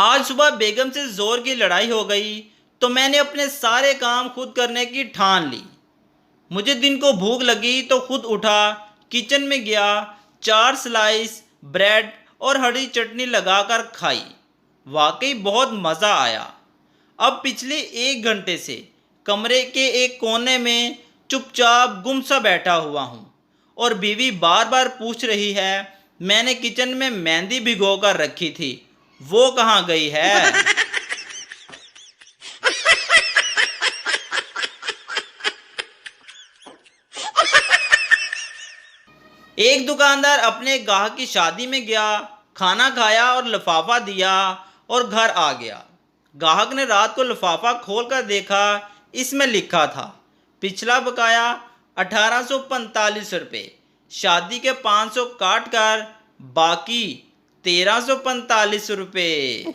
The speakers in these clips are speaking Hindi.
आज सुबह बेगम से जोर की लड़ाई हो गई तो मैंने अपने सारे काम खुद करने की ठान ली। मुझे दिन को भूख लगी तो खुद उठा, किचन में गया, 4 स्लाइस ब्रेड और हरी चटनी लगाकर खाई। वाकई बहुत मज़ा आया। अब पिछले 1 घंटे से कमरे के एक कोने में चुपचाप गुमसा बैठा हुआ हूँ और बीवी बार बार पूछ रही है, मैंने किचन में मेहंदी भिगो कर रखी थी, वो कहाँ गई है। एक दुकानदार अपने गाहक की शादी में गया, खाना खाया और लिफाफा दिया और घर आ गया। गाहक ने रात को लिफाफा खोलकर देखा, इसमें लिखा था, पिछला बकाया 1845 रुपये, शादी के 500 काट कर बाकी 1345 रुपये।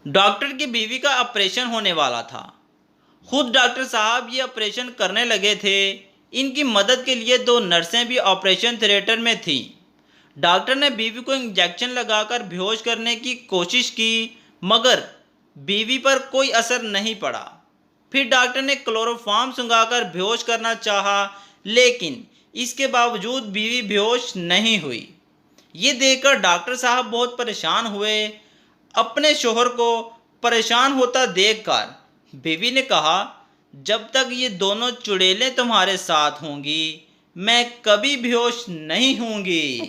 डॉक्टर की बीवी का ऑपरेशन होने वाला था। खुद डॉक्टर साहब ये ऑपरेशन करने लगे थे। इनकी मदद के लिए 2 नर्सें भी ऑपरेशन थिएटर में थीं। डॉक्टर ने बीवी को इंजेक्शन लगाकर बेहोश करने की कोशिश की, मगर बीवी पर कोई असर नहीं पड़ा। फिर डॉक्टर ने क्लोरोफॉर्म सुंघाकर बेहोश करना चाहा, लेकिन इसके बावजूद बीवी बेहोश नहीं हुई। ये देखकर डॉक्टर साहब बहुत परेशान हुए। अपने शोहर को परेशान होता देखकर बीवी ने कहा, जब तक ये दोनों चुड़ैलें तुम्हारे साथ होंगी मैं कभी बेहोश नहीं होंगी।